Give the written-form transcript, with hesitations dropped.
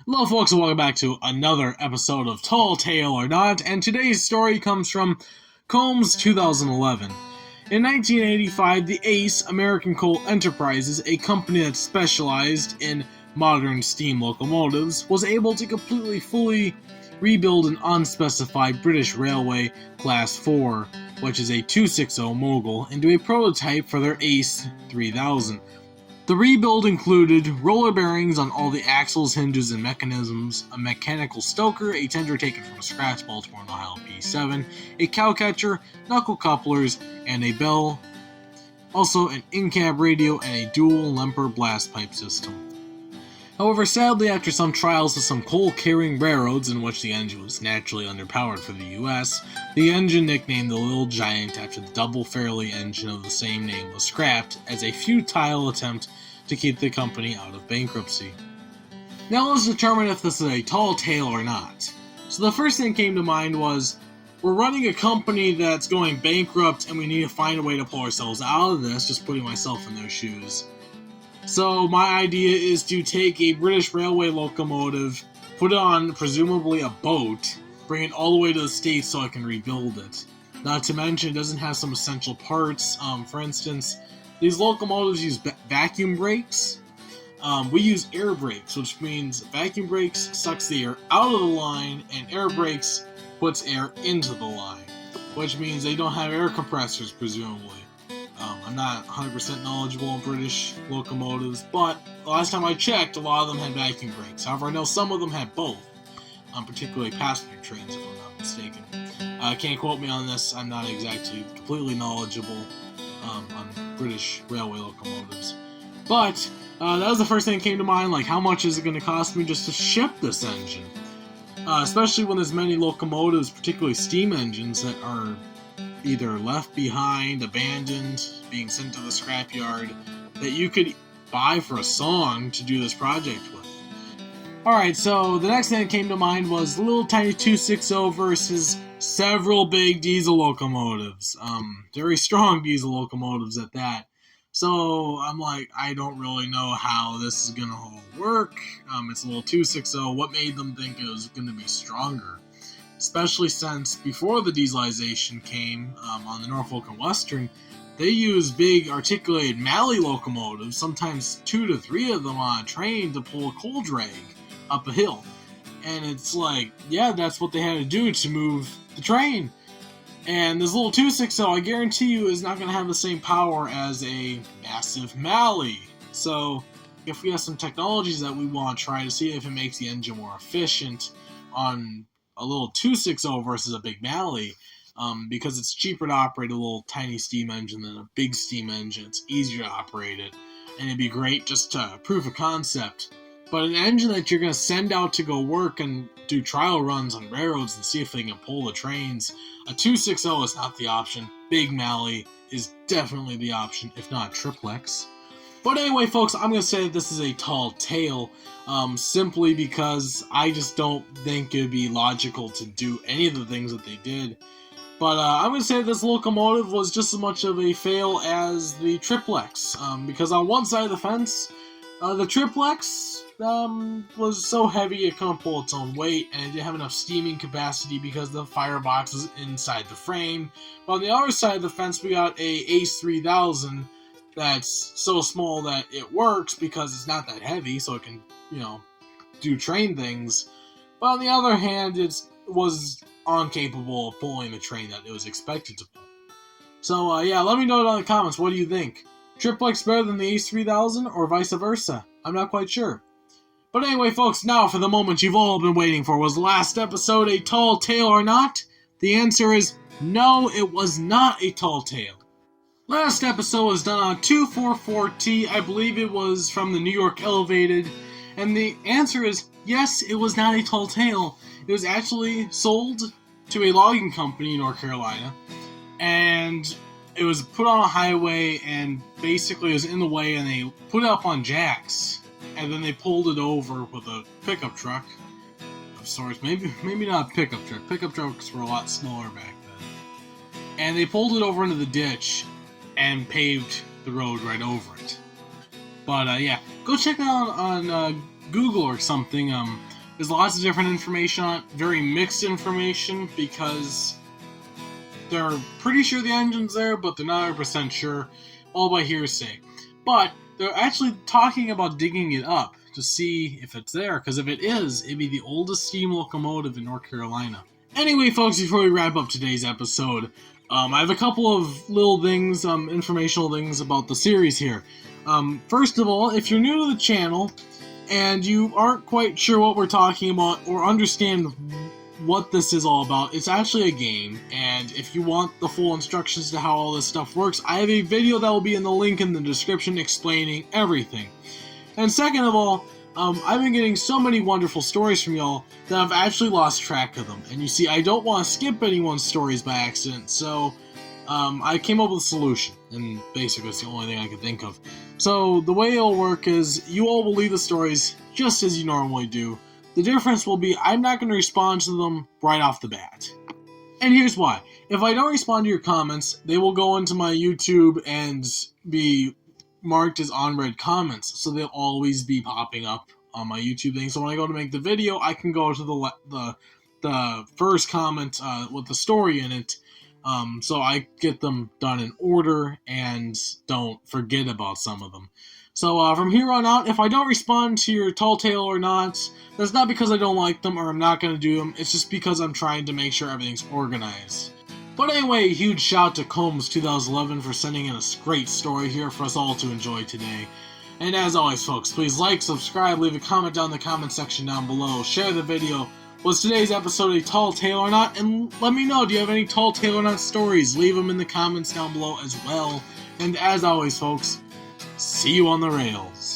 Hello, folks, and welcome back to another episode of Tall Tale or Not. And today's story comes from Combs 2011. In 1985, the ACE, American Coal Enterprises, a company that specialized in modern steam locomotives, was able to fully rebuild an unspecified British Railway Class 4, which is a 260 mogul, into a prototype for their ACE 3000. The rebuild included roller bearings on all the axles, hinges, and mechanisms, a mechanical stoker, a tender taken from a scratch Baltimore and Ohio P7, a cowcatcher, knuckle couplers, and a bell. Also, an in-cab radio and a dual Lemper blast pipe system. However, sadly, after some trials with some coal-carrying railroads in which the engine was naturally underpowered for the U.S., the engine nicknamed the Little Giant after the double Fairley engine of the same name was scrapped as a futile attempt to keep the company out of bankruptcy. Now let's determine if this is a tall tale or not. So the first thing that came to mind was, we're running a company that's going bankrupt and we need to find a way to pull ourselves out of this, just putting myself in those shoes. So my idea is to take a British railway locomotive, put it on presumably a boat, bring it all the way to the States so I can rebuild it. Not to mention it doesn't have some essential parts. For instance, these locomotives use vacuum brakes. We use air brakes, which means vacuum brakes sucks the air out of the line and air brakes puts air into the line, which means they don't have air compressors presumably. I'm not 100% knowledgeable in British locomotives, but the last time I checked, a lot of them had vacuum brakes. However, I know some of them had both, particularly passenger trains, if I'm not mistaken. Can't quote me on this, I'm not exactly completely knowledgeable on British railway locomotives. But that was the first thing that came to mind, like how much is it going to cost me just to ship this engine? Especially when there's many locomotives, particularly steam engines, that are either left behind, abandoned, being sent to the scrapyard, that you could buy for a song to do this project with. Alright, so the next thing that came to mind was the little tiny 260 versus several big diesel locomotives. Very strong diesel locomotives at that. So I'm like, I don't really know how this is gonna all work. It's a little 260. What made them think it was gonna be stronger? Especially since before the dieselization came on the Norfolk and Western, they used big articulated Malley locomotives, sometimes 2 to 3 of them on a train to pull a coal drag up a hill. And it's like, yeah, that's what they had to do to move the train. And this little 260, I guarantee you, is not going to have the same power as a massive Malley. So if we have some technologies that we want to try to see if it makes the engine more efficient on a little 260 versus a big Malley, because it's cheaper to operate a little tiny steam engine than a big steam engine. It's easier to operate it, and it'd be great just to prove a concept. But an engine that you're going to send out to go work and do trial runs on railroads and see if they can pull the trains, a 260 is not the option. Big Malley is definitely the option, if not triplex. But anyway, folks, I'm going to say that this is a tall tale, simply because I just don't think it would be logical to do any of the things that they did. But I'm going to say that this locomotive was just as much of a fail as the triplex, because on one side of the fence, the triplex was so heavy it couldn't pull its own weight, and it didn't have enough steaming capacity because the firebox was inside the frame. But on the other side of the fence, we got a ACE 3000 that's so small that it works because it's not that heavy, so it can, do train things. But on the other hand, it was incapable of pulling the train that it was expected to pull. So, yeah, let me know down in the comments, what do you think? Triplex better than the ACE 3000 or vice versa? I'm not quite sure. But anyway, folks, now for the moment you've all been waiting for. Was last episode a tall tale or not? The answer is no, it was not a tall tale. Last episode was done on 244T, I believe it was from the New York Elevated, and the answer is yes, it was not a tall tale. It was actually sold to a logging company in North Carolina, and it was put on a highway, and basically it was in the way, and they put it up on jacks, and then they pulled it over with a pickup truck of sorts. Maybe not a pickup truck. Pickup trucks were a lot smaller back then. And they pulled it over into the ditch and paved the road right over it. But yeah, go check it out on Google or something, there's lots of different information on it, very mixed information, because they're pretty sure the engine's there, but they're not 100% sure, all by hearsay. But they're actually talking about digging it up to see if it's there, because if it is, it'd be the oldest steam locomotive in North Carolina. Anyway, folks, before we wrap up today's episode, I have a couple of little things, informational things about the series here. First of all, if you're new to the channel and you aren't quite sure what we're talking about or understand what this is all about, it's actually a game, and if you want the full instructions to how all this stuff works, I have a video that will be in the link in the description explaining everything. And second of all, I've been getting so many wonderful stories from y'all that I've actually lost track of them. And you see, I don't want to skip anyone's stories by accident, so I came up with a solution, and basically it's the only thing I could think of. So the way it'll work is you all will leave the stories just as you normally do. The difference will be I'm not going to respond to them right off the bat. And here's why. If I don't respond to your comments, they will go into my YouTube and be marked as unread comments, so they'll always be popping up on my YouTube thing. So when I go to make the video, I can go to the first comment with the story in it, so I get them done in order and don't forget about some of them. So from here on out, if I don't respond to your Tall Tale or Not, that's not because I don't like them or I'm not going to do them, it's just because I'm trying to make sure everything's organized. But anyway, a huge shout to Combs 2011 for sending in a great story here for us all to enjoy today. And as always, folks, please like, subscribe, leave a comment down in the comment section down below, share the video. Was today's episode a Tall Tale or Not? And let me know, do you have any Tall Tale or Not stories? Leave them in the comments down below as well. And as always, folks, see you on the rails.